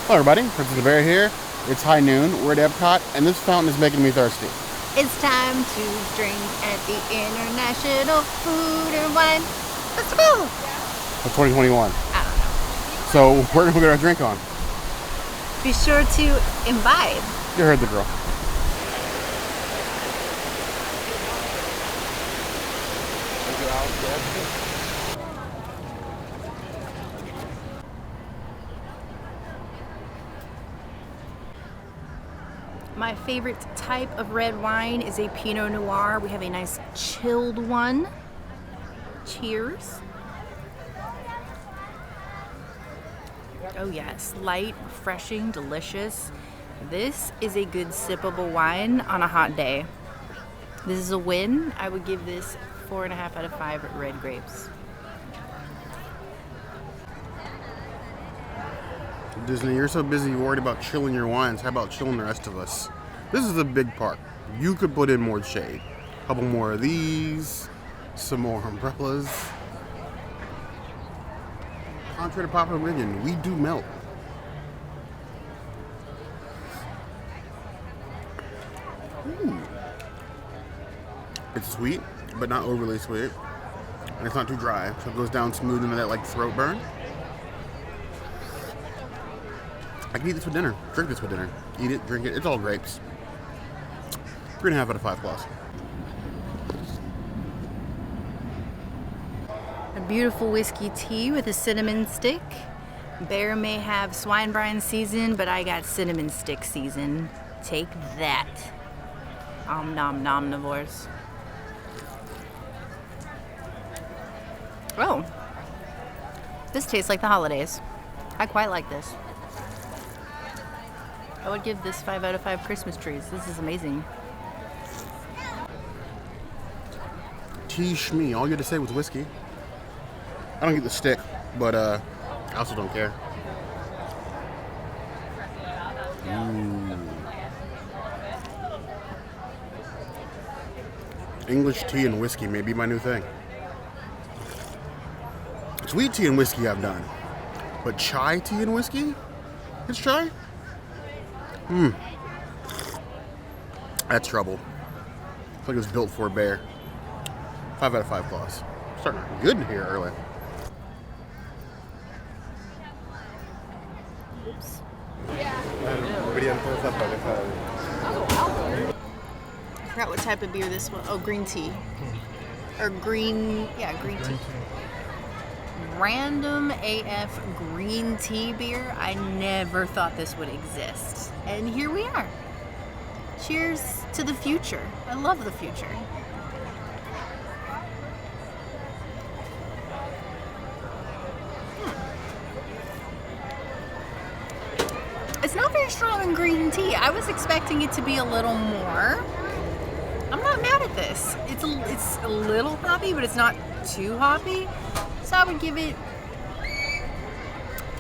Hello everybody, Princess the Bear here. It's high noon, we're at Epcot, and this fountain is making me thirsty. It's time to drink at the International Food and Wine Festival. For 2021. I don't know. So we're gonna get our drink on. Be sure to imbibe. You heard the girl. My favorite type of red wine is a Pinot Noir. We have a nice chilled one. Cheers. Oh yes, light, refreshing, delicious. This is a good sippable wine on a hot day. This is a win. I would give this 4.5 out of 5 red grapes. Disney, you're so busy worried about chilling your wines. How about chilling the rest of us? This is a big park. You could put in more shade. A couple more of these. Some more umbrellas. Contrary to popular opinion, we do melt. Ooh. It's sweet, but not overly sweet. And it's not too dry, so it goes down smooth into that like throat burn. I can eat this for dinner. Drink this for dinner. Eat it, drink it. It's all grapes. 3.5 out of 5 plus. A beautiful whiskey tea with a cinnamon stick. Bear may have swine brine season, but I got cinnamon stick season. Take that. Om nom nomnivores. Oh. This tastes like the holidays. I quite like this. I would give this 5 out of 5 Christmas trees. This is amazing. Tea shmee. All you had to say was whiskey. I don't get the stick, but I also don't care. Ooh. English tea and whiskey may be my new thing. Sweet tea and whiskey I've done. But chai tea and whiskey? It's chai? That's trouble. It's like it was built for a bear. 5 out of 5 plus. Starting good here early. Oops. I forgot what type of beer this was. Oh, green tea. Or green tea. Random AF green tea beer. I never thought this would exist. And here we are. Cheers to the future. I love the future. It's not very strong in green tea. I was expecting it to be a little more. I'm not mad at this. It's a little hoppy, but it's not too hoppy. So I would give it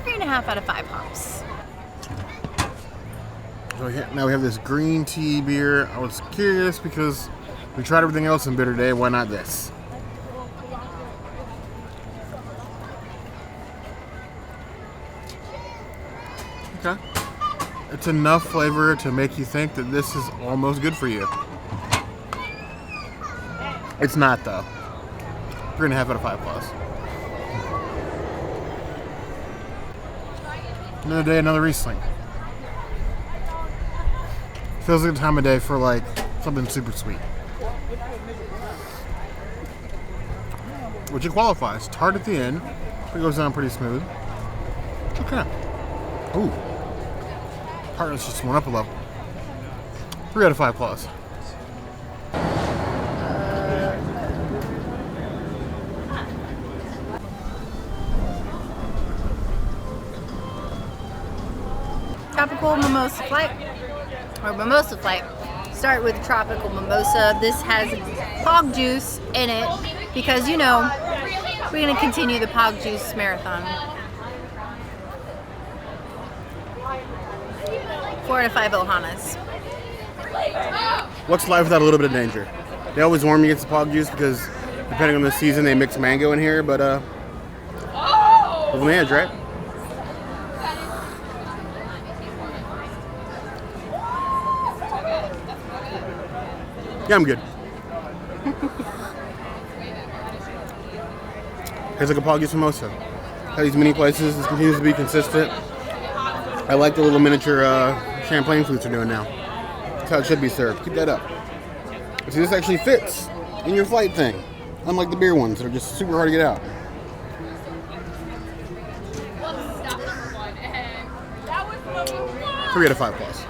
3.5 out of 5 hops. So now we have this green tea beer. I was curious because we tried everything else in Bitter Day. Why not this? Okay. It's enough flavor to make you think that this is almost good for you. It's not though. 3.5 out of 5 plus. Another day, another Riesling. Feels like the time of day for like something super sweet. Which it qualifies. It's hard at the end. It goes down pretty smooth. Okay. Ooh. Partners just went up a level. 3 out of 5 plus. Tropical Mimosa Flight, or Mimosa Flight. Start with Tropical Mimosa. This has pog juice in it because, you know, we're going to continue the pog juice marathon. 4 out of 5 Ohanas. What's life without a little bit of danger? They always warn me against the pog juice because depending on the season they mix mango in here, but on the edge, right? Yeah, I'm good. Here's like a August Mimosa. At these mini places, this continues to be consistent. I like the little miniature champagne flutes they're doing now. That's how it should be served. Keep that up. See, this actually fits in your flight thing, unlike the beer ones that are just super hard to get out. 3 out of 5 plus.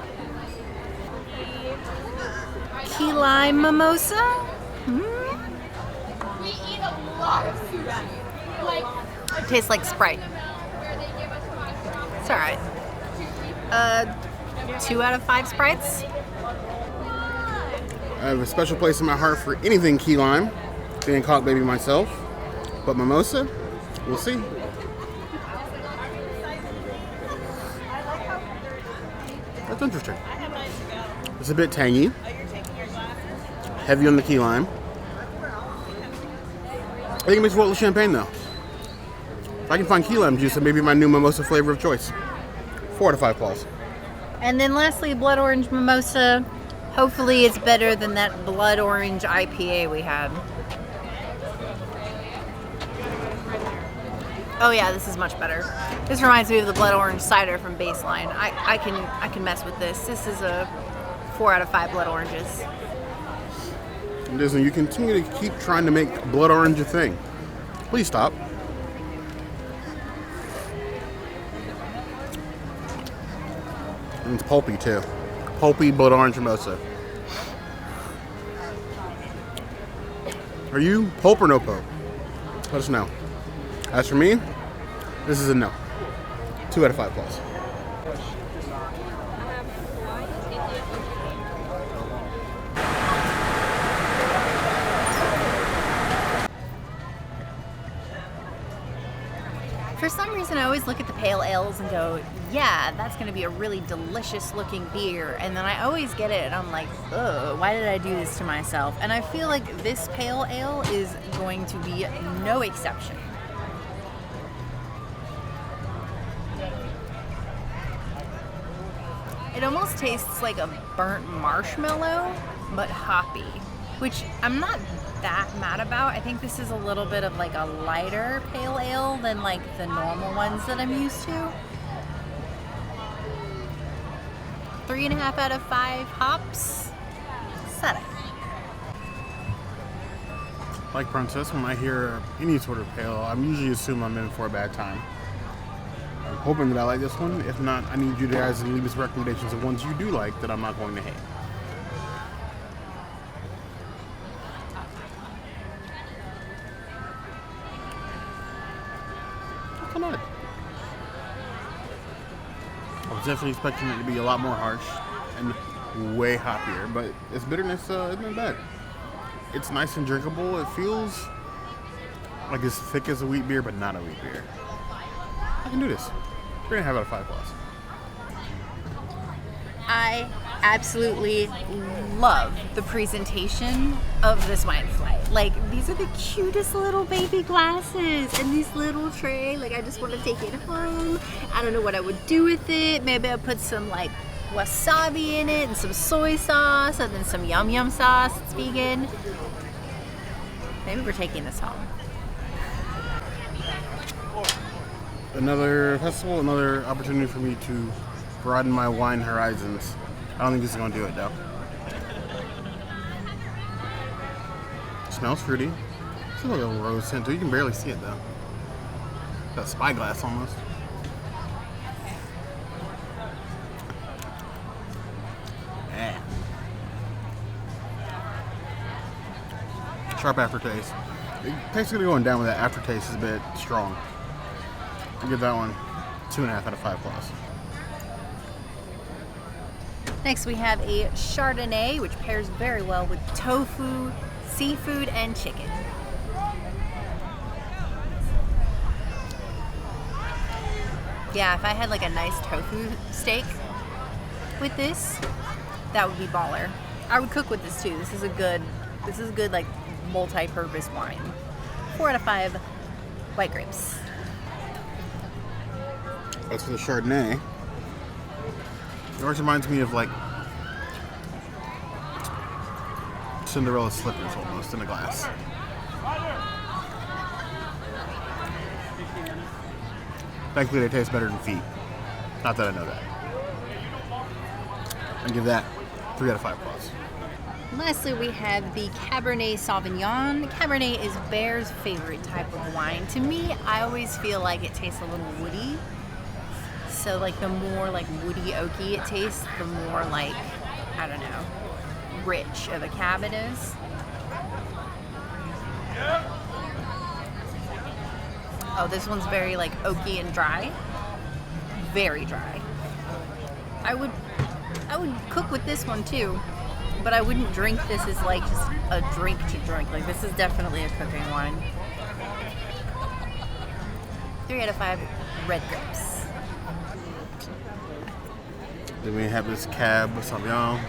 Key lime mimosa. It tastes like Sprite. It's alright. 2 out of 5 Sprites. I have a special place in my heart for anything key lime, being caught baby myself. But mimosa, we'll see. That's interesting. It's a bit tangy, heavy on the key lime. I think it makes Walt champagne though. If I can find key lime juice, it may be my new mimosa flavor of choice. 4 out of 5 plus. And then lastly, blood orange mimosa. Hopefully it's better than that blood orange IPA we had. Oh yeah, this is much better. This reminds me of the blood orange cider from Baseline. I can mess with this. This is a 4 out of 5 blood oranges. Disney, you continue to keep trying to make blood orange a thing. Please stop. And it's pulpy too. Pulpy blood orange mimosa. Are you pulp or no pulp? Let us know. As for me, this is a no. 2 out of 5 plus. For some reason, I always look at the pale ales and go, yeah, that's going to be a really delicious looking beer. And then I always get it and I'm like, ugh, why did I do this to myself? And I feel like this pale ale is going to be no exception. It almost tastes like a burnt marshmallow, but hoppy, which I'm not that mad about. I think this is a little bit of like a lighter pale ale than like the normal ones that I'm used to. 3.5 out of 5 hops. Set it. Like Princess, when I hear any sort of pale, I'm usually assume I'm in for a bad time. I'm hoping that I like this one. If not, I need you guys to leave us recommendations of ones you do like that I'm not going to hate. Come on. I was definitely expecting it to be a lot more harsh and way hoppier, but its bitterness isn't that bad. It's nice and drinkable. It feels like as thick as a wheat beer, but not a wheat beer. I can do this. 3.5 out of 5 plus. I absolutely love the presentation of this wine flight. Like, these are the cutest little baby glasses and these little tray. Like, I just want to take it home. I don't know what I would do with it. Maybe I'll put some like wasabi in it and some soy sauce and then some yum yum sauce. It's vegan. Maybe we're taking this home. Another festival, another opportunity for me to broaden my wine horizons. I don't think this is going to do it though. Smells fruity. It's a little rose scent too. You can barely see it though. Got spyglass almost. Yeah. Sharp aftertaste. It basically going down with that aftertaste is a bit strong. I'll give that one 2.5 out of 5 plus. Next we have a Chardonnay, which pairs very well with tofu, seafood, and chicken. Yeah, if I had like a nice tofu steak with this, that would be baller. I would cook with this too. This is a good like multi-purpose wine. 4 out of 5 white grapes. As for the Chardonnay, it always reminds me of like Cinderella slippers almost in a glass. Thankfully, they taste better than feet. Not that I know that. I give that 3 out of 5 claws. Lastly, we have the Cabernet Sauvignon. Cabernet is Bear's favorite type of wine. To me, I always feel like it tastes a little woody. So like the more like woody oaky it tastes, the more like, I don't know, rich of a cab it is. Oh, this one's very like oaky and dry. Very dry. I would cook with this one too, but I wouldn't drink this as like just a drink to drink. Like this is definitely a cooking wine. 3 out of 5 red grapes. Then we have this Cab Sauvignon.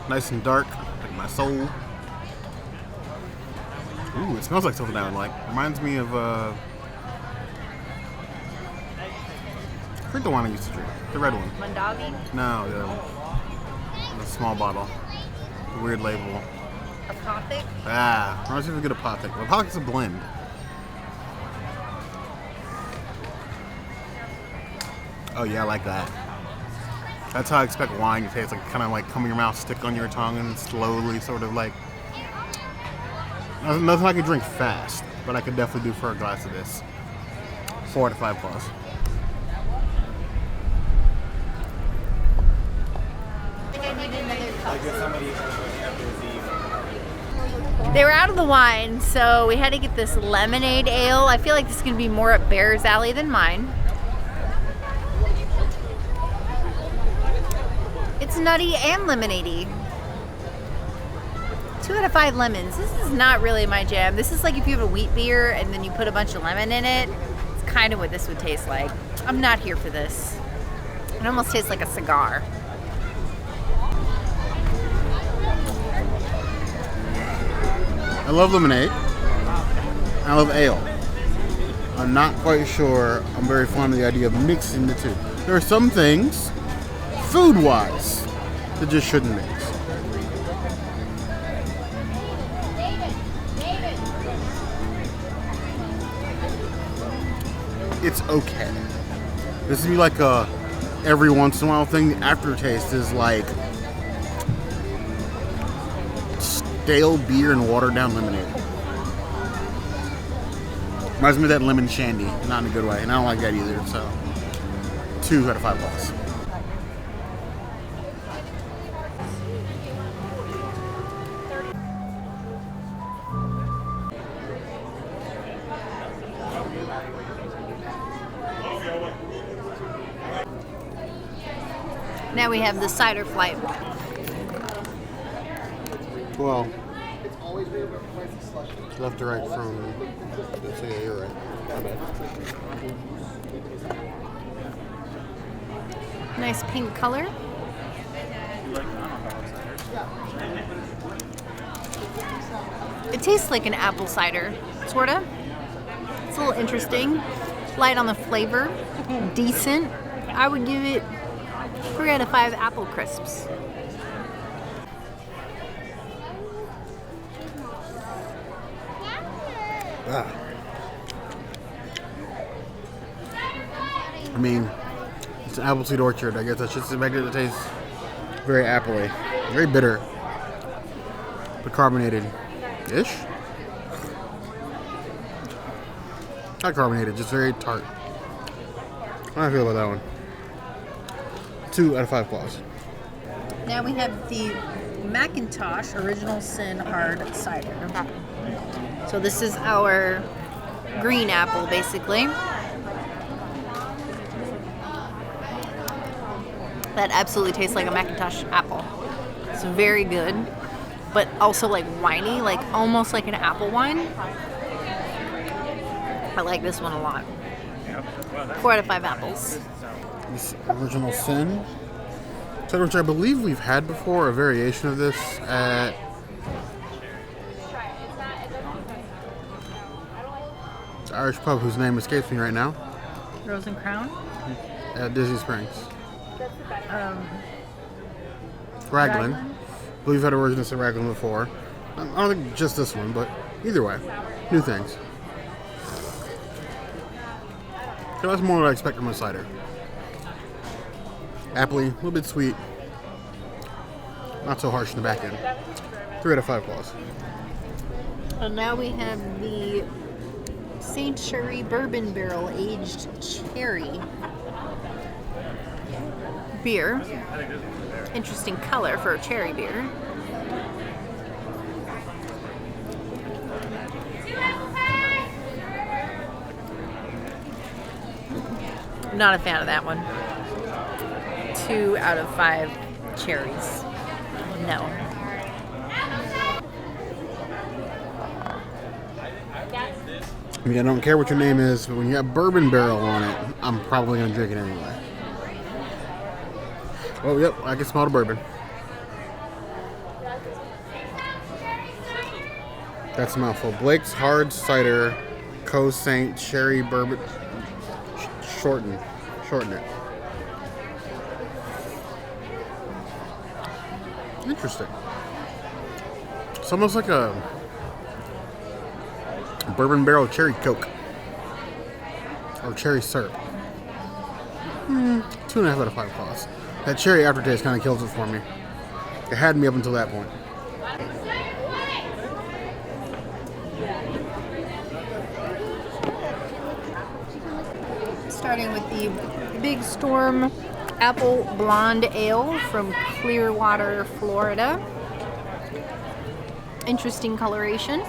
Nice and dark, like my soul. Ooh, it smells like something I would like. Reminds me of, I think the one I used to drink. The red one. Mondavi? No, the other one. The small bottle. The weird label. Apothic? Ah, reminds me of a good Apothic. Well, Apothic's a blend. Oh yeah, I like that. That's how I expect wine to taste, like kind of like come in your mouth, stick on your tongue, and slowly sort of like. Nothing I could drink fast, but I could definitely do for a glass of this. 4 out of 5 claws. They were out of the wine, so we had to get this lemonade ale. I feel like this is going to be more up Bear's alley than mine. It's nutty and lemonade-y. 2 out of 5 lemons. This is not really my jam. This is like if you have a wheat beer and then you put a bunch of lemon in it. It's kind of what this would taste like. I'm not here for this. It almost tastes like a cigar. I love lemonade. I love ale. I'm not quite sure I'm very fond of the idea of mixing the two. There are some things, food-wise, that just shouldn't mix. It's okay. This would be like a every once in a while thing. The aftertaste is like stale beer and watered down lemonade. Reminds me of that lemon shandy, not in a good way, and I don't like that either. So 2 out of 5 claws. Now we have the cider flight. Well, left to right from. Let's see, yeah, you're right. My bad. Nice pink color. It tastes like an apple cider, sorta. It's a little interesting. Light on the flavor. Decent. I would give it 3 out of 5 apple crisps. Ah. I mean, it's an apple seed orchard. I guess that's just expected to taste very apple-y. Very bitter. But carbonated-ish? Not carbonated, just very tart. How do I feel about that one? 2 out of 5 claws. Now we have the Macintosh Original Sin Hard Cider. So this is our green apple, basically. That absolutely tastes like a Macintosh apple. It's very good, but also like winey, like almost like an apple wine. I like this one a lot. 4 out of 5 apples. This Original Sin, which I believe we've had before, a variation of this at the Irish pub whose name escapes me right now. Rose and Crown? At Disney Springs. Raglan. believe I've had Originus and Raglan before. I don't think just this one, but either way, new things. So that's more what I expect from a cider. Appley, a little bit sweet. Not so harsh in the back end. 3 out of 5 claws. And now we have the St. Sherry Bourbon Barrel Aged Cherry beer. Interesting color for a cherry beer. Not a fan of that one. 2 out of 5 cherries. No. I mean, I don't care what your name is, but when you have bourbon barrel on it, I'm probably going to drink it anyway. Oh, yep, I can smell the bourbon. That's a mouthful. Blake's Hard Cider, Co. Saint Cherry Bourbon. Shorten it. Interesting. It's almost like a bourbon barrel cherry Coke or cherry syrup. 2.5 out of 5 claws. That cherry aftertaste kind of kills it for me. It had me up until that point. Starting with the Big Storm Apple Blonde Ale from Clearwater, Florida. Interesting coloration.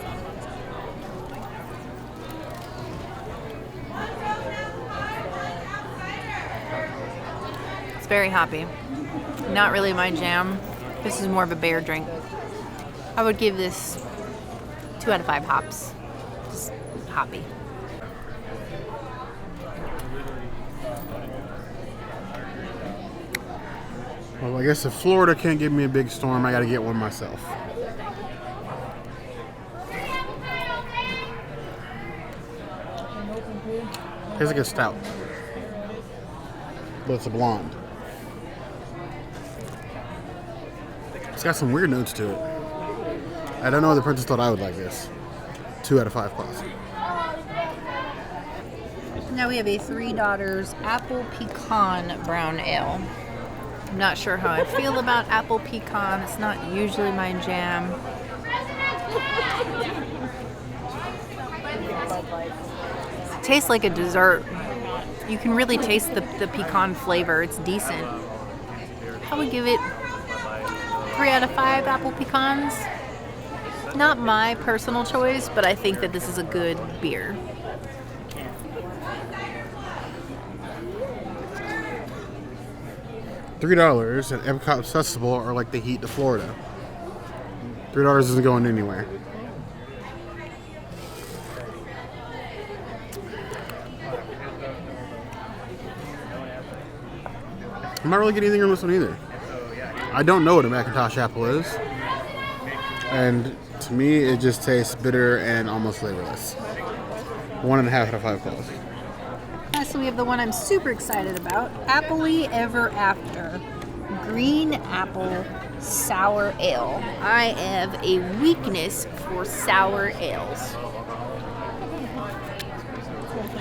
It's very hoppy. Not really my jam. This is more of a bear drink. I would give this 2 out of 5 hops. Just hoppy. Well, I guess if Florida can't give me a Big Storm, I got to get one myself. Tastes like a stout, but it's a blonde. It's got some weird notes to it. I don't know, the princess thought I would like this. 2 out of 5 claws. Now we have a Three Daughters Apple Pecan Brown Ale. I'm not sure how I feel about apple pecan. It's not usually my jam. It tastes like a dessert. You can really taste the pecan flavor. It's decent. I would give it 3 out of 5 apple pecans. Not my personal choice, but I think that this is a good beer. $3 at Epcot Festival are like the heat to Florida. $3 isn't going anywhere. I'm not really getting anything from this one either. I don't know what a Macintosh apple is. And to me, it just tastes bitter and almost flavorless. 1.5 out of 5 claws. So we have the one I'm super excited about, Appley Ever After Green Apple Sour Ale. I have a weakness for sour ales.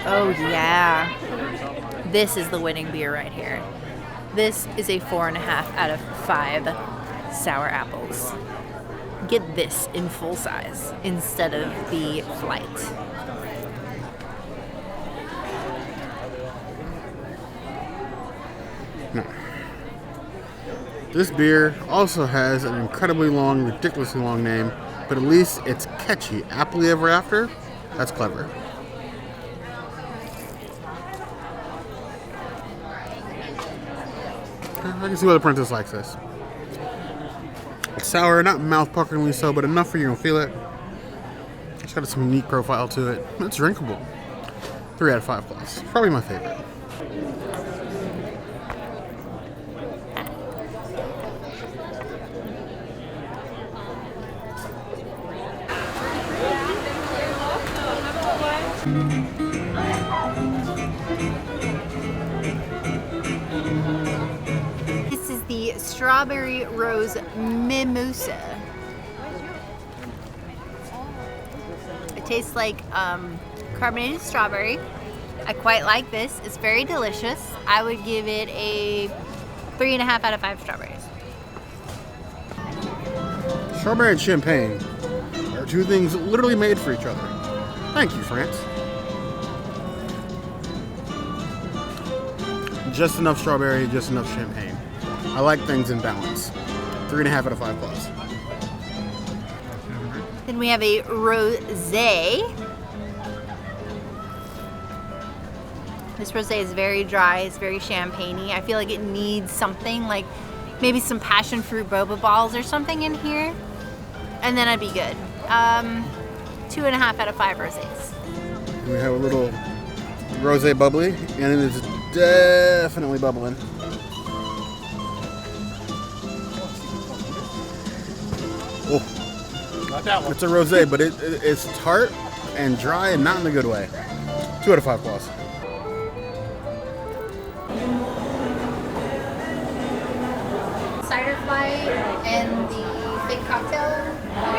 Oh yeah, this is the winning beer right here. This is a 4.5 out of 5 sour apples. Get this in full size instead of the flight. No. This beer also has an incredibly long, ridiculously long name, but at least it's catchy. Appley Ever After? That's clever. I can see why the princess likes this. It's sour, not mouth-puckeringly so, but enough for you to feel it. It's got some unique profile to it. It's drinkable. 3 out of 5 claws. Probably my favorite. Strawberry Rose Mimosa. It tastes like carbonated strawberry. I quite like this. It's very delicious. I would give it a 3.5 out of 5 strawberries. Strawberry and champagne are two things literally made for each other. Thank you, France. Just enough strawberry, just enough champagne. I like things in balance. 3.5 out of 5 plus. Then we have a rosé. This rosé is very dry, it's very champagne-y. I feel like it needs something like maybe some passion fruit boba balls or something in here. And then I'd be good. 2.5 out of 5 rosés. We have a little rosé bubbly, and it is definitely bubbling. Oh, Not that one. it's a rosé, but it's tart and dry and not in a good way. 2 out of 5 plus. Cider flight and the fig cocktail.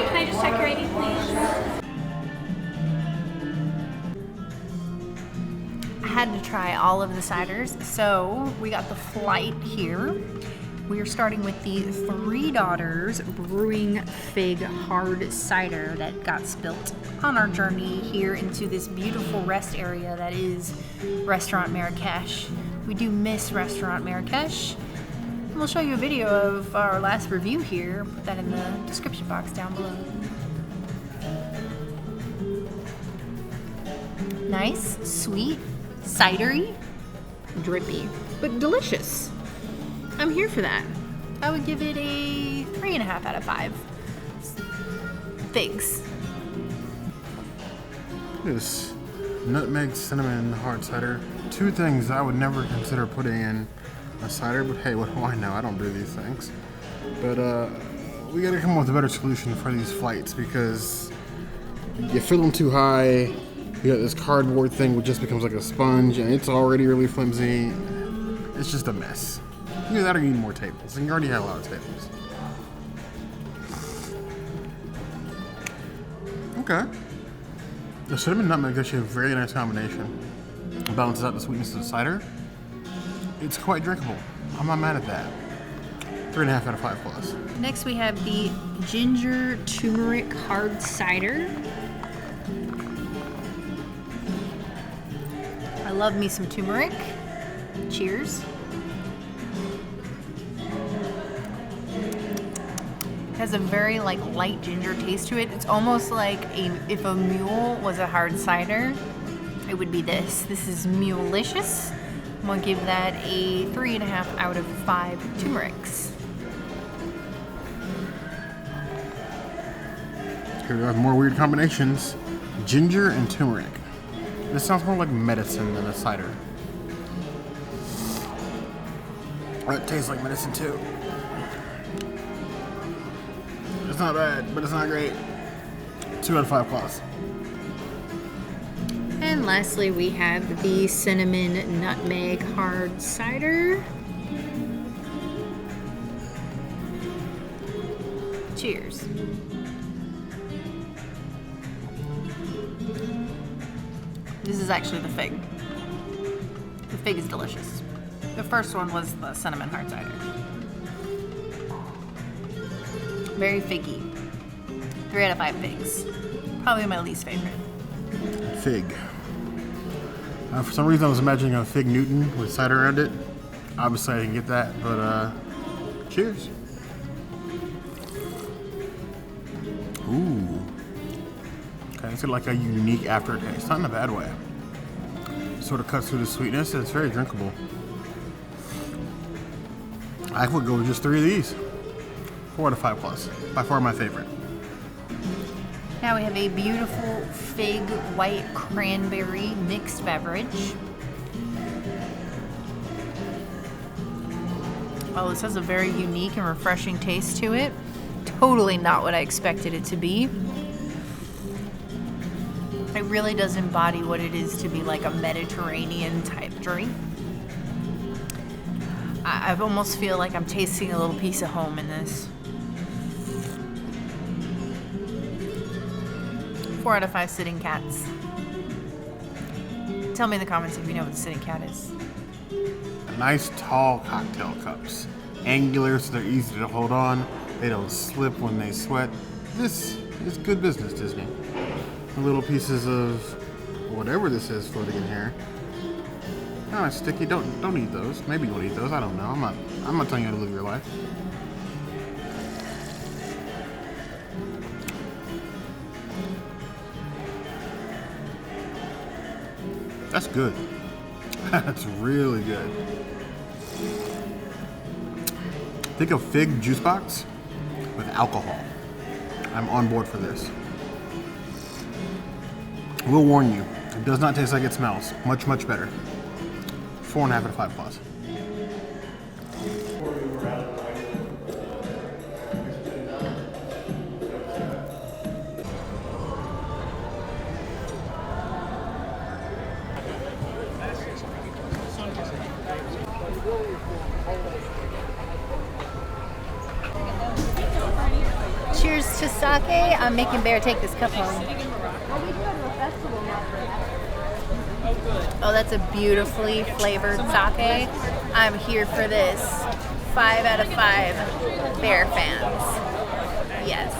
Can I just check your ID, please? I had to try all of the ciders, so we got the flight here. We are starting with the Three Daughters Brewing Fig Hard Cider that got spilt on our journey here into this beautiful rest area that is Restaurant Marrakesh. We do miss Restaurant Marrakesh. We'll show you a video of our last review here. Put that in the description box down below. Nice, sweet, cidery, drippy, but delicious. I'm here for that. I would give it a 3.5 out of 5. Figs. This nutmeg cinnamon hard cider. Two things I would never consider putting in a cider, but hey, what do I know? I don't brew these things. But we gotta come up with a better solution for these flights because you fill them too high, you got this cardboard thing which just becomes like a sponge and it's already really flimsy. It's just a mess. Either that or you need more tables, and you already have a lot of tables. Okay. The cinnamon nutmeg is actually a very nice combination. It balances out the sweetness of the cider. It's quite drinkable. I'm not mad at that. 3.5 out of 5 plus. Next we have the ginger turmeric hard cider. I love me some turmeric. Cheers. It has a very light ginger taste to it. It's almost like if a mule was a hard cider, it would be this. This is mulelicious. I'm gonna give that a 3.5 out of 5 turmerics. Here we have more weird combinations. Ginger and turmeric. This sounds more like medicine than a cider. It tastes like medicine too. It's not bad, but it's not great. 2 out of 5 plus. And lastly, we have the cinnamon nutmeg hard cider. Cheers. This is actually the fig. The fig is delicious. The first one was the cinnamon hard cider. Very figgy. 3 out of 5 figs. Probably my least favorite. Fig. For some reason I was imagining a fig Newton with cider around it. Obviously I didn't get that, but cheers. Ooh. Okay, it's got like a unique aftertaste, not in a bad way. Sort of cuts through the sweetness and it's very drinkable. I would go with just 3 of these. 4 out of 5 plus. By far my favorite. Now we have a beautiful fig white cranberry mixed beverage. Oh, this has a very unique and refreshing taste to it. Totally not what I expected it to be. It really does embody what it is to be like a Mediterranean type drink. I almost feel like I'm tasting a little piece of home in this. 4 out of 5 sitting cats. Tell me in the comments if you know what the sitting cat is. Nice tall cocktail cups. Angular so they're easy to hold on. They don't slip when they sweat. This is good business, Disney. The little pieces of whatever this is floating in here. Kind of sticky. Don't eat those. Maybe you won't eat those. I don't know. I'm not telling you how to live your life. That's good. That's really good. Think of fig juice box with alcohol. I'm on board for this. I will warn you, it does not taste like it smells. Much, much better. 4.5 out of 5 plus. Cheers to sake. I'm making Bear take this cup home. Oh, that's a beautifully flavored sake. I'm here for this. 5 out of 5 Bear fans. Yes.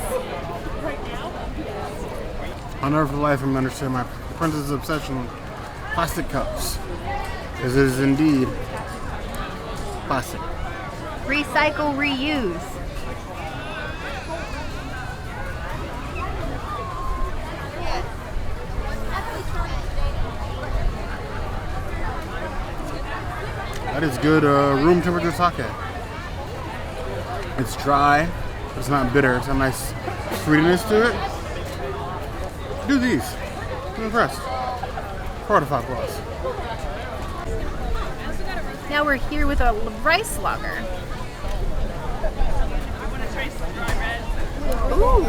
I'll never for life I'm understand my princess obsession with plastic cups. Because it is indeed plastic. Recycle, reuse. That is good room temperature sake. It's dry, it's not bitter, it's a nice sweetness to it. Do these. I'm impressed. 4 out of 5 plus. Now we're here with a rice lager. Ooh,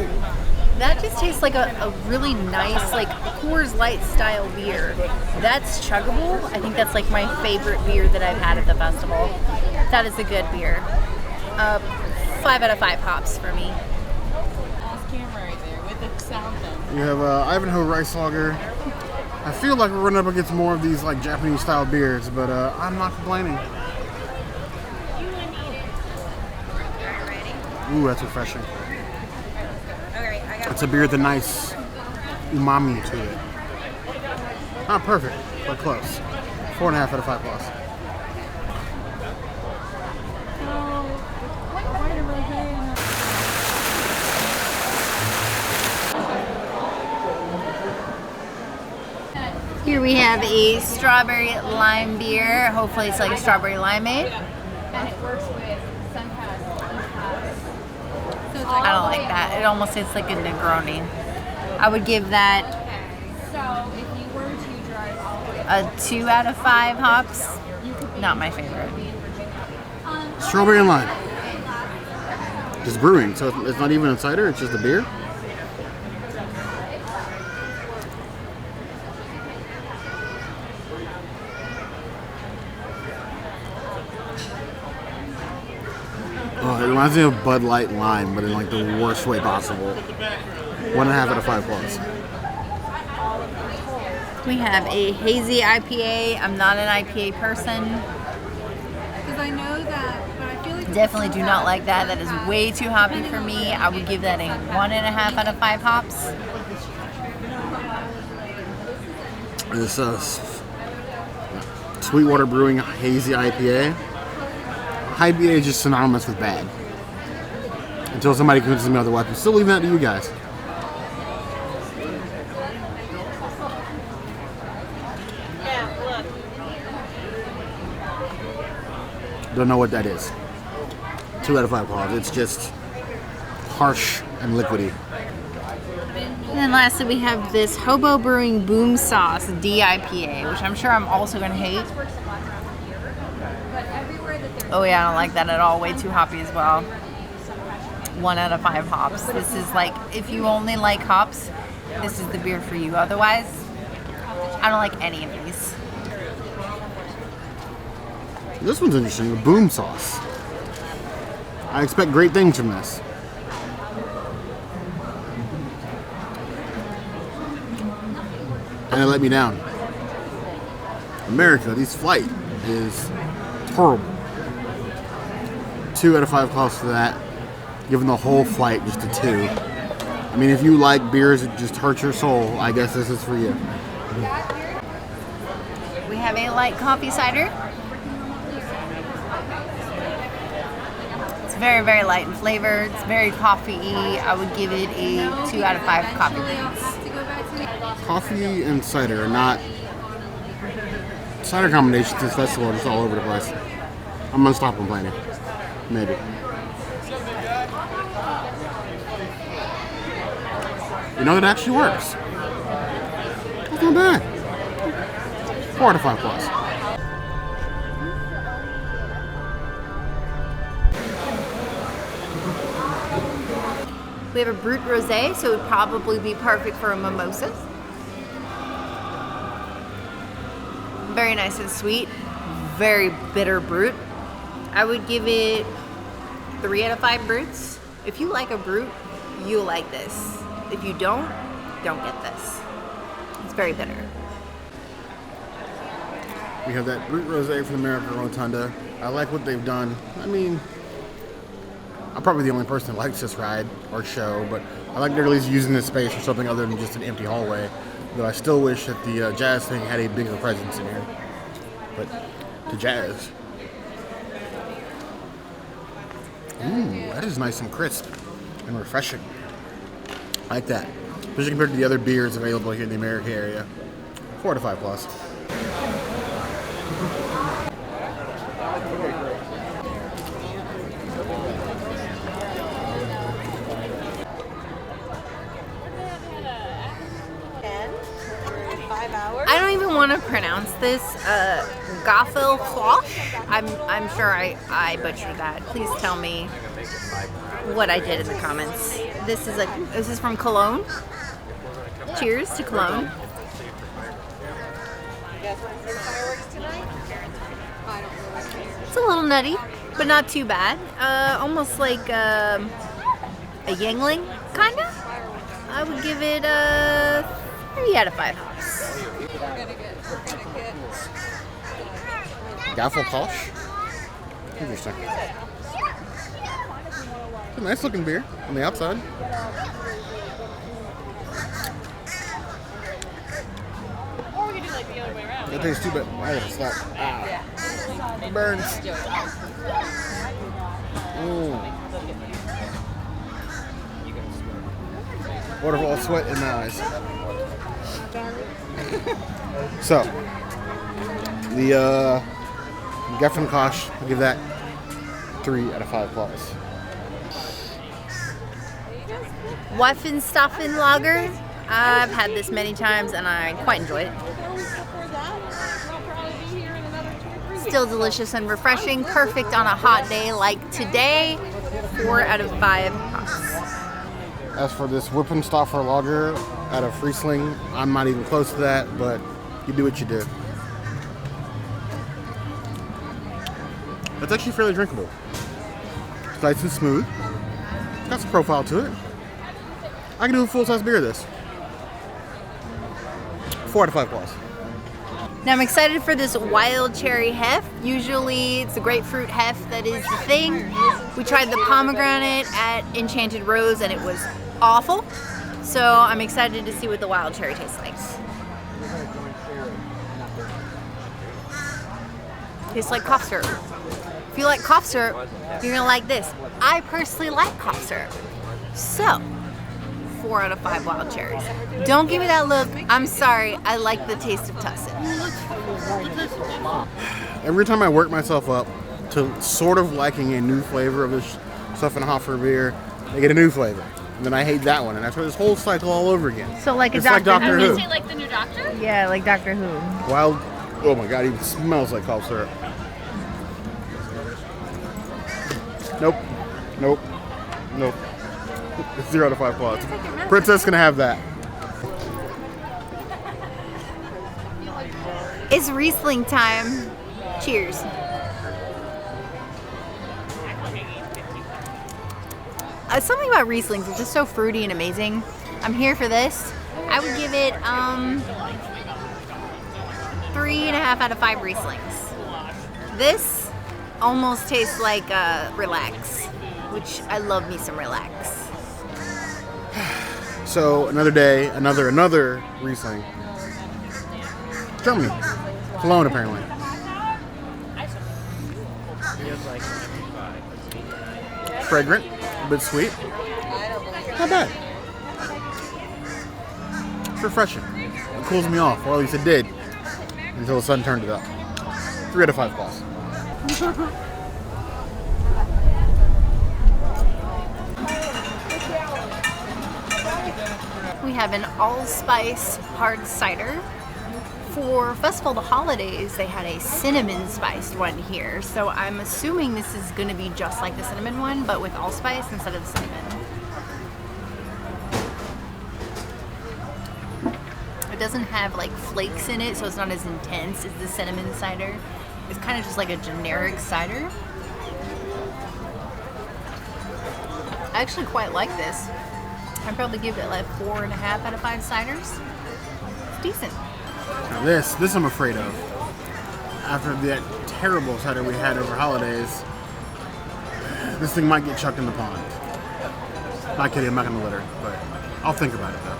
that just tastes like a really nice, like Coors Light style beer. That's chuggable. I think that's like my favorite beer that I've had at the festival. That is a good beer. 5 out of 5 hops for me. You have Ivanhoe Rice Lager. I feel like we're running up against more of these like Japanese style beers, but I'm not complaining. Ooh, that's refreshing. It's a beer with a nice umami to it. Not perfect, but close. 4.5 out of 5 plus. Here we have a strawberry lime beer. Hopefully it's like a strawberry limeade. I don't like that. It almost tastes like a Negroni. I would give that a 2 out of 5 hops. Not my favorite. Strawberry and lime. Just brewing, so it's not even a cider, it's just a beer. Oh, it reminds me of Bud Light Lime, but in like the worst way possible. 1.5 out of 5 plus. We have a hazy IPA. I'm not an IPA person. Because I know that, but I feel like Definitely do not like that. That is way too hoppy for me. I would give that a 1.5 out of 5 hops. This Sweetwater Brewing Hazy IPA. IPA is just synonymous with bad. Until somebody convinces me otherwise. I'm still leaving that to you guys. Don't know what that is. 2 out of 5 pods. It's just harsh and liquidy. And then lastly, we have this Hobo Brewing Boom Sauce DIPA, which I'm sure I'm also going to hate. Oh yeah, I don't like that at all. Way too hoppy as well. 1 out of 5 hops. This is like, if you only like hops, this is the beer for you. Otherwise, I don't like any of these. This one's interesting, the boom sauce. I expect great things from this. And it let me down. America, this flight is horrible. 2 out of 5 calls for that. Giving the whole flight just a 2. I mean, if you like beers that just hurt your soul, I guess this is for you. We have a light coffee cider. It's very, very light in flavor. It's very coffee-y. I would give it a 2 out of 5 coffee beans. Coffee and cider are not cider combinations this festival are just all over the place. I'm gonna stop complaining. Maybe. You know, it actually works. It's not bad. 4 out of 5 plus. We have a Brut Rosé, so it would probably be perfect for a mimosa. Very nice and sweet. Very bitter Brut. I would give it 3 out of 5 Bruts. If you like a Brut, you'll like this. If you don't get this. It's very bitter. We have that Brut Rosé from the American Rotunda. I like what they've done. I mean, I'm probably the only person that likes this ride or show, but I like they're at least using this space for something other than just an empty hallway. Though I still wish that the jazz thing had a bigger presence in here. But to jazz. Ooh, that is nice and crisp and refreshing. I like that. Especially compared to the other beers available here in the America area. 4 out of 5 plus. I don't even want to pronounce this. Gaffelflosch. I'm sure I butchered that. Please tell me what I did in the comments. This is from Cologne. Cheers to Cologne. It's a little nutty, but not too bad. Almost like a Yingling, kinda. I would give it a 3 out of 5 hops. Gaffelflosch? Interesting. It's a nice looking beer on the outside. It tastes too bad. I gotta stop. Ah. It burns. Waterfall sweat in my eyes. So, the Gaffelflosch, I'll give that 3 out of 5 plus. Waffenstaffen Lager. I've had this many times and I quite enjoy it. Still delicious and refreshing. Perfect on a hot day like today. 4 out of 5 hops. As for this Waffenstaffen Lager out of Riesling, I'm not even close to that, but you do what you do. It's actually fairly drinkable. It's nice and smooth. It's got some profile to it. I can do a full-size beer of this. 4 out of 5 plus. Now I'm excited for this wild cherry hef. Usually it's the grapefruit hef that is the thing. We tried the pomegranate at Enchanted Rose and it was awful. So I'm excited to see what the wild cherry tastes like. Tastes like cough syrup. If you like cough syrup, you're gonna like this. I personally like cough syrup. So, 4 out of 5 wild cherries. Don't give me that look. I'm sorry. I like the taste of tussin. Every time I work myself up to sort of liking a new flavor of this Pfeffenhofer beer, I get a new flavor. And then I hate that one. And I try this whole cycle all over again. So like it's a like Doctor Who. Say like the new Doctor? Yeah, like Doctor Who. Wild, oh my god, it even smells like cough syrup. Nope. Nope. Nope. 0 out of 5 plus. Princess gonna have that. It's Riesling time. Cheers. Something about Rieslings, it's just so fruity and amazing. I'm here for this. I would give it 3.5 out of 5 Rieslings. This almost tastes like Relax, which I love me some Relax. So another day, another Riesling. Germany. Cologne, apparently. Fragrant, a bit sweet. Not bad. It's refreshing. It cools me off, or at least it did, until the sun turned it up. 3 out of 5 plus. We have an allspice hard cider. For Festival of the Holidays, they had a cinnamon spiced one here. So I'm assuming this is going to be just like the cinnamon one, but with allspice instead of cinnamon. It doesn't have like flakes in it, so it's not as intense as the cinnamon cider. It's kind of just like a generic cider. I actually quite like this. I'd probably give it like 4.5 out of 5 ciders. It's decent. Now this I'm afraid of. After that terrible cider we had over holidays, this thing might get chucked in the pond. Not kidding, I'm not gonna litter, but I'll think about it though.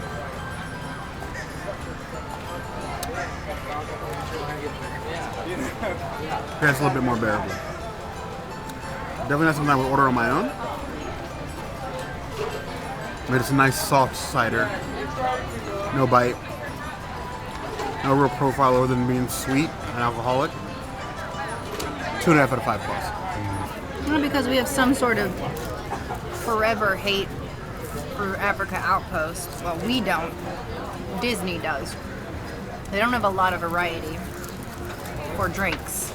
That's a little bit more bearable. Definitely not something I would order on my own. But it's a nice soft cider. No bite. No real profile other than being sweet and alcoholic. 2.5 out of 5 plus. Not because we have some sort of forever hate for Africa Outpost. Well, we don't. Disney does. They don't have a lot of variety for drinks.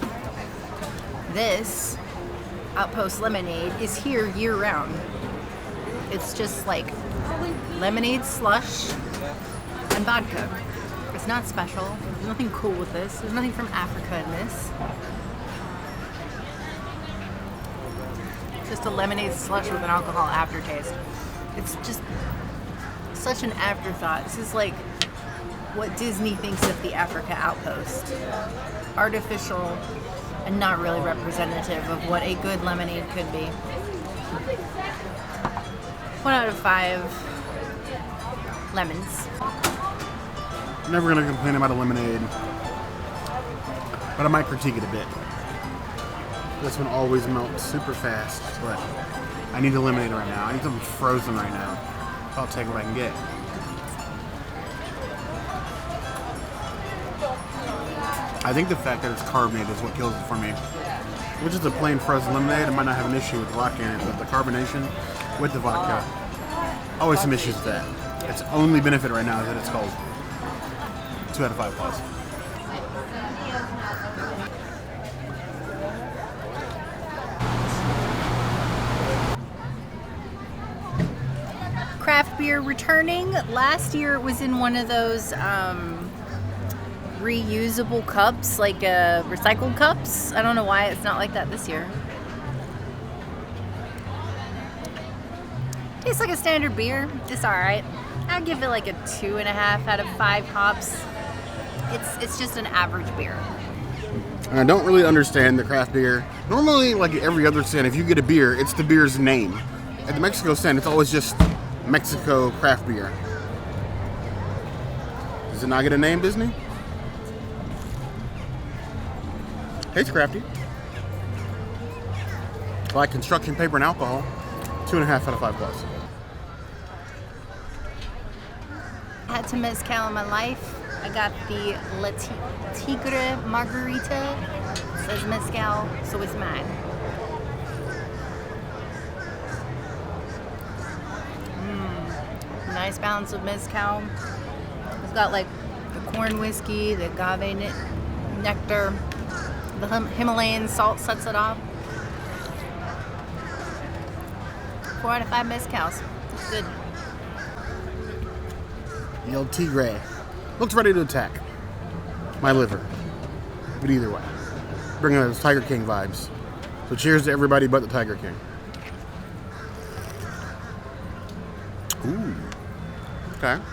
This Outpost lemonade is here year round. It's just like lemonade slush and vodka. It's not special. There's nothing cool with this. There's nothing from Africa in this. Just a lemonade slush with an alcohol aftertaste. It's just such an afterthought. This is like what Disney thinks of the Africa Outpost. Artificial and not really representative of what a good lemonade could be. 1 out of 5 lemons. I'm never going to complain about a lemonade, but I might critique it a bit. This one always melts super fast, but I need a lemonade right now. I need something frozen right now. I'll take what I can get. I think the fact that it's carbonated is what kills it for me. Which is a plain frozen lemonade, I might not have an issue with the vodka in it, but the carbonation with the vodka, always some issues with that. Its only benefit right now is that it's cold. 2 out of 5 plus. Craft beer returning. Last year it was in one of those reusable cups, like recycled cups. I don't know why it's not like that this year. Tastes like a standard beer. It's alright. I'll give it like a 2.5 out of 5 hops. It's just an average beer. And I don't really understand the craft beer. Normally, like every other stand, if you get a beer, it's the beer's name. At the Mexico stand, it's always just Mexico craft beer. Does it not get a name, Disney? It's crafty. Like construction paper and alcohol, 2.5 out of 5 plus. I had some mezcal in my life. I got the Tigre Margarita. It says mezcal, so it's mine. Nice balance of mezcal. It's got like the corn whiskey, the agave nectar, the Himalayan salt sets it off. 4 out of 5 mezcals. It's good. The El Tigre looks ready to attack my liver. But either way, bringing those Tiger King vibes. So cheers to everybody but the Tiger King. okay.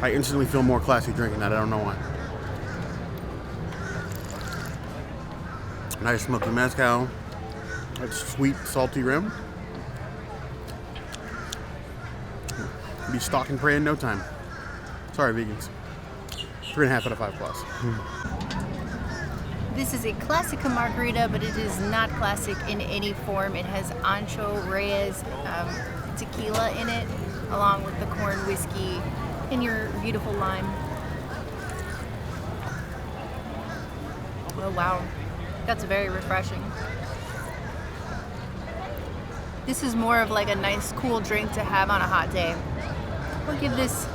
I instantly feel more classy drinking that. I don't know why. Nice smoky mezcal. That sweet, salty rim. Be stalk and prey in no time. Sorry, vegans. 3.5 out of 5 plus. This is a Classica margarita, but it is not classic in any form. It has Ancho Reyes tequila in it, along with the corn whiskey and your beautiful lime. Oh wow, that's very refreshing. This is more of like a nice cool drink to have on a hot day. We'll give this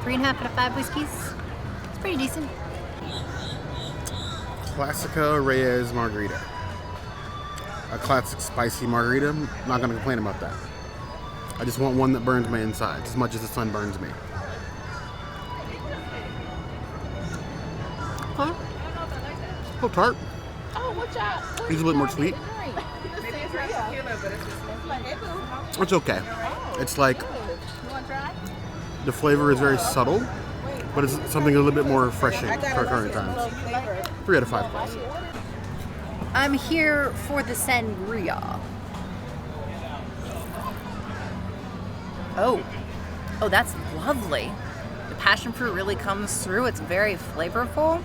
3.5 out of 5 whiskeys. It's pretty decent. Classica Reyes Margarita. A classic spicy margarita. I'm not going to complain about that. I just want one that burns my insides as much as the sun burns me. Huh? A little tart. Oh, watch out. It's a bit more sweet. It's okay. It's like the flavor is very subtle, but it's something a little bit more refreshing for current times. 3 out of 5 plus. I'm here for the sangria. Oh, that's lovely. The passion fruit really comes through. It's very flavorful.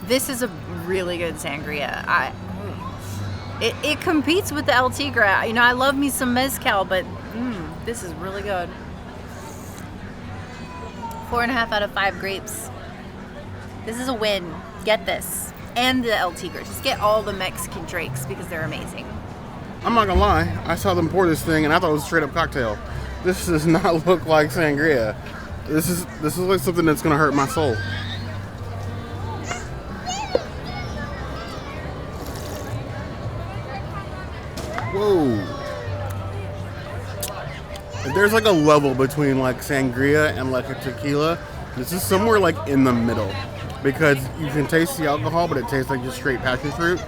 This is a really good sangria. It competes with the El Tigre. You know, I love me some mezcal, but this is really good. 4.5 out of 5 grapes. This is a win. Get this. And the El Tigre. Just get all the Mexican drinks because they're amazing. I'm not gonna lie, I saw them pour this thing and I thought it was a straight up cocktail. This does not look like sangria. This is like something that's gonna hurt my soul. Whoa. If there's like a level between like sangria and like a tequila, this is somewhere like in the middle. Because you can taste the alcohol, but it tastes like just straight passion fruit.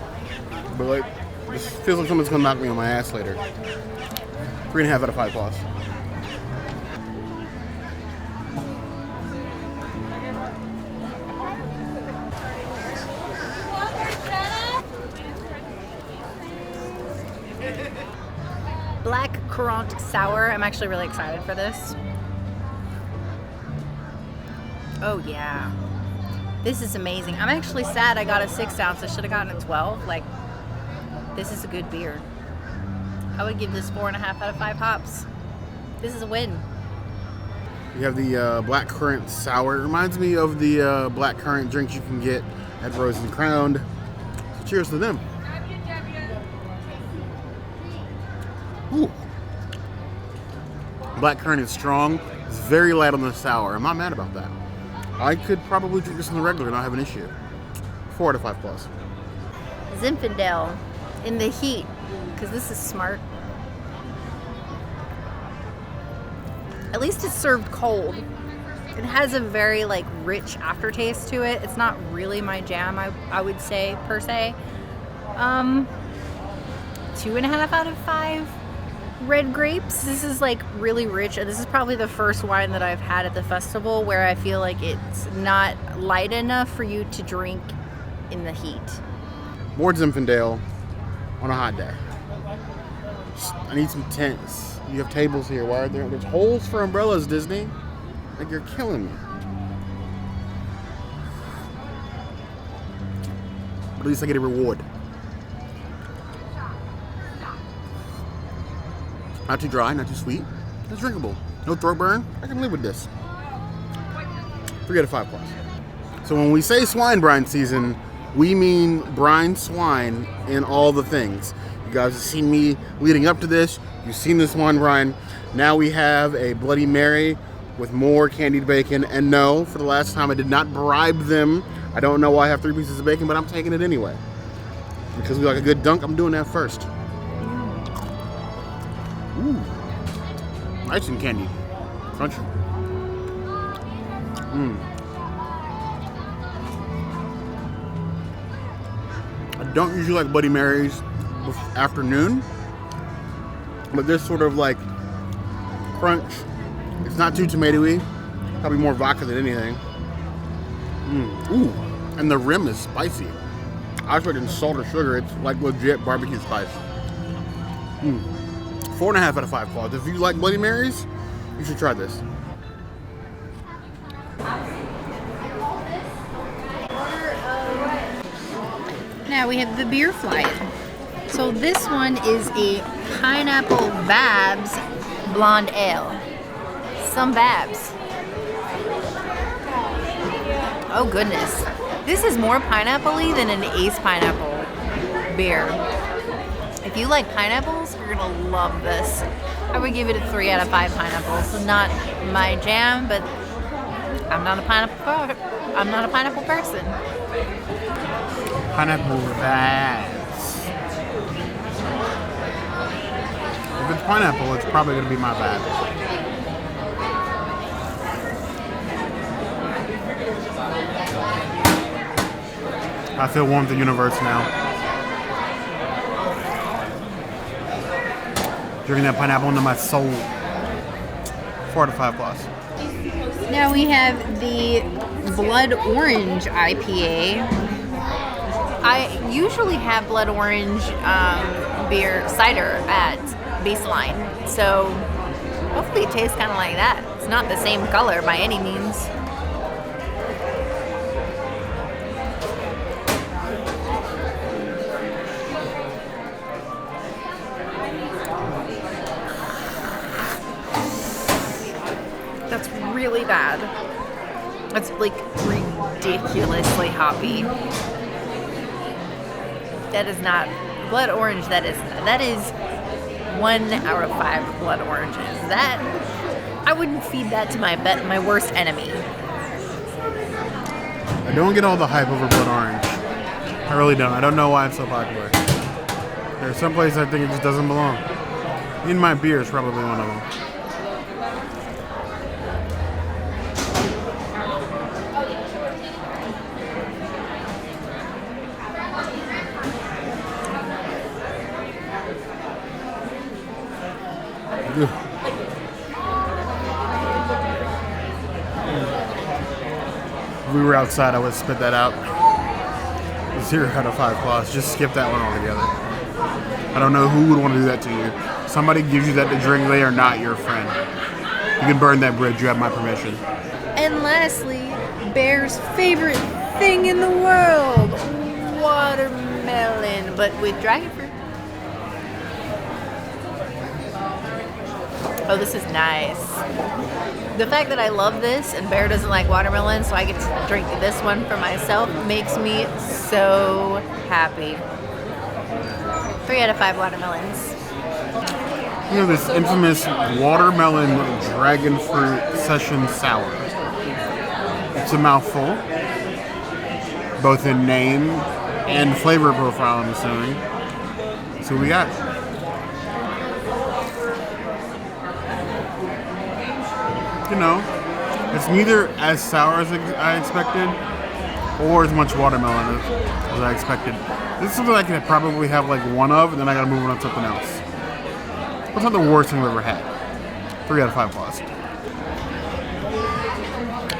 But like, this feels like someone's gonna knock me on my ass later. 3.5 out of 5 plus. Black Currant Sour. I'm actually really excited for this. Oh yeah. This is amazing. I'm actually sad I got a 6 ounce. I should have gotten a 12. Like, this is a good beer. I would give this 4.5 out of 5 hops. This is a win. You have the black currant sour. It reminds me of the black currant drinks you can get at Rose and Crowned. So cheers to them. Ooh. Black currant is strong. It's very light on the sour. I'm not mad about that. I could probably drink this in the regular and not have an issue. 4 out of 5 plus. Zinfandel in the heat, because this is smart. At least it's served cold. It has a very like rich aftertaste to it. It's not really my jam, I would say, per se. 2.5 out of 5. Red grapes. This is like really rich. This is probably the first wine that I've had at the festival where I feel like it's not light enough for you to drink in the heat. More Zinfandel on a hot day. I need some tents. You have tables here. Why are there's holes for umbrellas, Disney? Like, you're killing me. But at least I get a reward. Not too dry, not too sweet. It's drinkable. No throat burn. I can live with this. 3 out of 5 plus. So when we say swine brine season, we mean brine swine in all the things. You guys have seen me leading up to this. You've seen this wine brine. Now we have a Bloody Mary with more candied bacon. And no, for the last time, I did not bribe them. I don't know why I have 3 pieces of bacon, but I'm taking it anyway. Because we like a good dunk, I'm doing that first. Ooh, nice and candy, crunchy. I don't usually like Bloody Marys afternoon, but this sort of like crunch. It's not too tomatoey. Probably more vodka than anything. Ooh, and the rim is spicy. I was expecting salt or sugar. It's like legit barbecue spice. 4.5 out of 5 claws. If you like Bloody Marys, you should try this. Now we have the beer flight. So this one is a pineapple Babs blonde ale. Some Babs. Oh goodness. This is more pineapple-y than an Ace pineapple beer. If you like pineapples, you're gonna love this. I would give it a 3 out of 5 pineapples. Not my jam, but I'm not a pineapple person. Pineapple Babs. If it's pineapple, it's probably gonna be my bad. I feel one with the universe now. Drinking that pineapple into my soul. 4 out of 5 plus. Now we have the Blood Orange IPA. I usually have Blood Orange beer cider at Baseline, so hopefully it tastes kind of like that. It's not the same color by any means. That's really bad. That's like ridiculously hoppy. That is not Blood Orange. That is 1 out of 5 Blood Oranges. That I wouldn't feed that to my worst enemy. I don't get all the hype over Blood Orange. I really don't. I don't know why it's so popular. There's some places I think it just doesn't belong. In my beer is probably one of them. If we were outside, I would spit that out. 0 out of 5 claws. Just skip that one altogether. I don't know who would want to do that to you. Somebody gives you that to drink, they are not your friend. You can burn that bridge. You have my permission. And lastly, Bear's favorite thing in the world, watermelon, but with dragon fruit. Oh, this is nice. The fact that I love this and Bear doesn't like watermelon, so I get to drink this one for myself, makes me so happy. 3 out of 5 watermelons. You know, this infamous watermelon dragon fruit session sour. It's a mouthful, both in name and flavor profile, I'm assuming. So what we got? You know, it's neither as sour as I expected or as much watermelon as I expected. This is something I could probably have like one of, and then I gotta move on to something else. It's not the worst thing I've ever had. 3 out of 5 plus.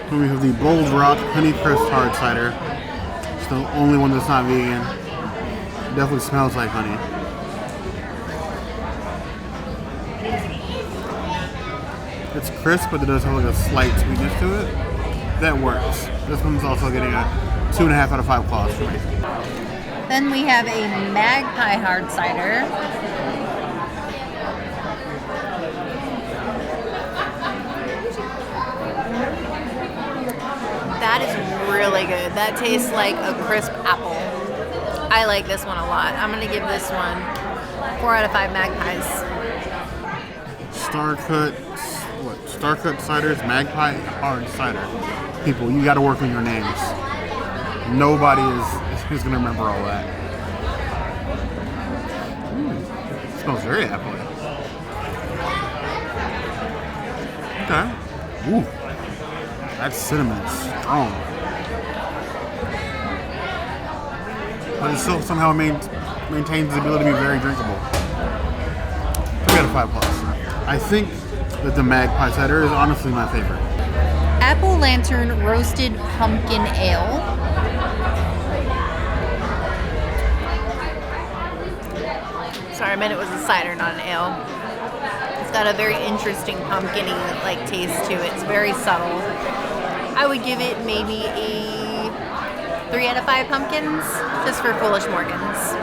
Then we have the Bold Rock Honey Crisp Hard Cider. It's the only one that's not vegan. It definitely smells like honey. It's crisp, but it does have like a slight sweetness to it. That works. This one's also getting a 2.5 out of 5 claws for me. Then we have a Magpie Hard Cider. That is really good. That tastes like a crisp apple. I like this one a lot. I'm going to give this one 4 out of 5 Magpies. Starcut Ciders, Magpie Hard Cider. People, you gotta work on your names. Nobody is gonna remember all that. It smells very apple-y. Okay. Ooh. That cinnamon is strong. But it still somehow maintains the ability to be very drinkable. 3 out of 5 plus. I think that the Magpie Cider is honestly my favorite. Apple Lantern Roasted Pumpkin Ale. Sorry, I meant it was a cider, not an ale. It's got a very interesting pumpkin-y like taste to it. It's very subtle. I would give it maybe a 3 out of 5 pumpkins, just for Foolish Morgans.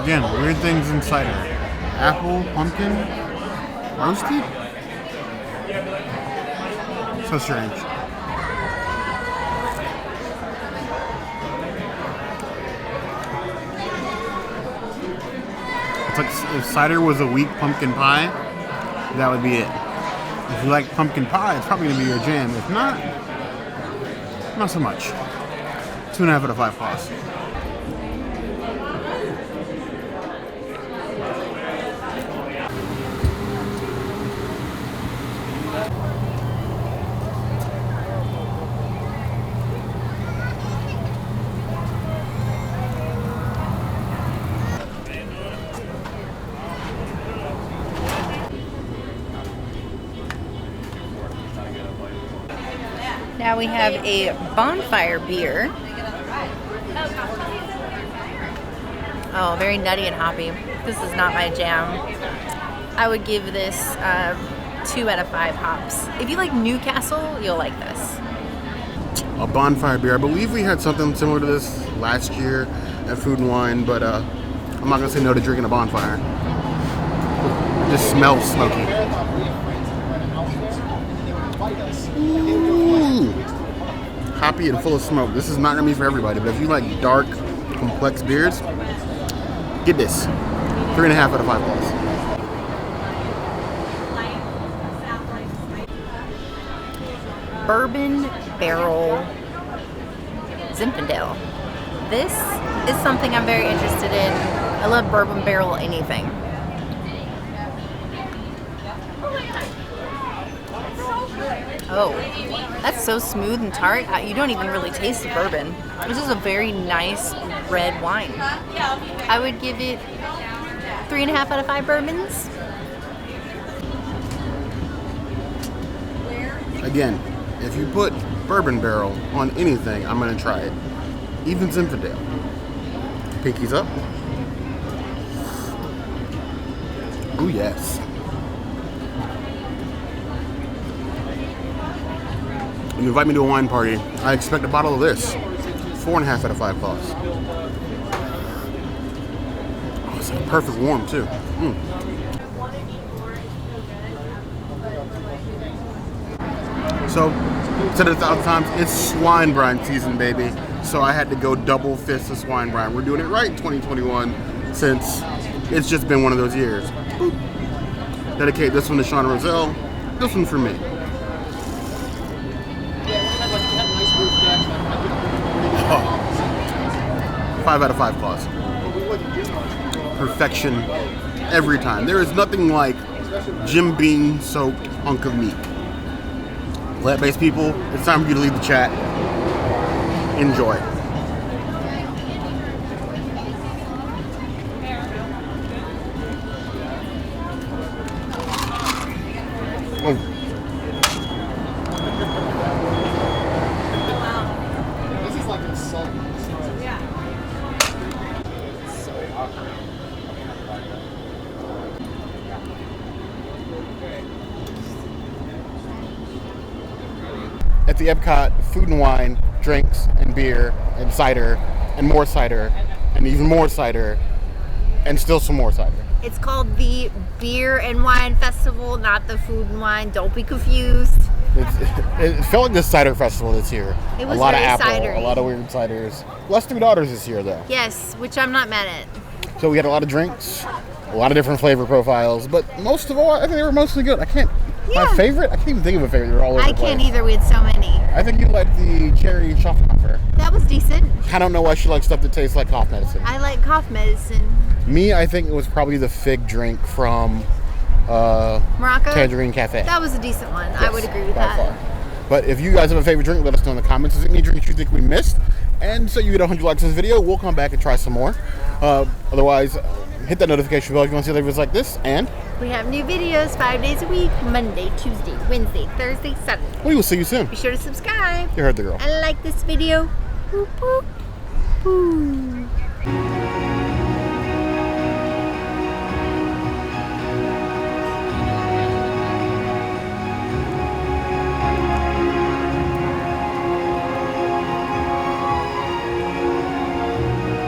Again, weird things in cider. Apple, pumpkin, roasted? So strange. It's like if cider was a weak pumpkin pie, that would be it. If you like pumpkin pie, it's probably going to be your jam. If not, not so much. 2.5 out of 5 claws. Now we have a bonfire beer. Oh, very nutty and hoppy. This is not my jam. I would give this 2 out of 5 hops. If you like Newcastle, you'll like this. A bonfire beer. I believe we had something similar to this last year at Food and Wine, but I'm not gonna say no to drinking a bonfire. It just smells smoky. Ooh. Hoppy and full of smoke. This is not gonna be for everybody, but if you like dark, complex beers, get this. 3.5 out of 5 plus. Bourbon Barrel Zinfandel. This is something I'm very interested in. I love Bourbon Barrel anything. Oh, that's so smooth and tart. You don't even really taste the bourbon. This is a very nice red wine. I would give it 3.5 out of 5 bourbons. Again, if you put Bourbon Barrel on anything, I'm gonna try it. Even Zinfandel. Pinkies up. Oh yes. When you invite me to a wine party, I expect a bottle of this. 4.5 out of 5 claws. Oh, it's like perfect warm too. So, said it 1,000 times, it's swine brine season, baby. So I had to go double fist of swine brine. We're doing it right in 2021 since it's just been one of those years. Boop. Dedicate this one to Sean Roselle, this one for me. Oh. 5 out of 5 claws. Perfection every time. There is nothing like Jim Beam soaked hunk of meat. Plant-based people, it's time for you to leave the chat. Enjoy. Oh. This is like insult. At the Epcot, food and wine, drinks and beer and cider and more cider and even more cider and still some more cider. It's called the Beer and Wine Festival, not the Food and Wine. Don't be confused. It felt like the cider festival this year. It was a lot of very apple, cidery. a lot of weird ciders. Less Three Daughters this year though. Yes, which I'm not mad at. So we had a lot of drinks, a lot of different flavor profiles, but most of all, I think they were mostly good. My favorite? I can't even think of a favorite. They're all over the place. I can't either. We had so many. I think you like the cherry Schaffhofer. That was decent. I don't know why she likes stuff that tastes like cough medicine. I like cough medicine. Me, I think it was probably the fig drink from Morocco? Tangerine Cafe. That was a decent one. I Yes, would agree with by that. far. But if you guys have a favorite drink, let us know in the comments. Is there any drinks you think we missed? And so you get 100 likes on this video, we'll come back and try some more. Otherwise, hit that notification bell if you want to see other videos like this, and We have new videos 5 days a week, Monday, Tuesday, Wednesday, Thursday, Saturday. We will see you soon. Be sure to subscribe You heard the girl. and like this video. Boop, boop, boop.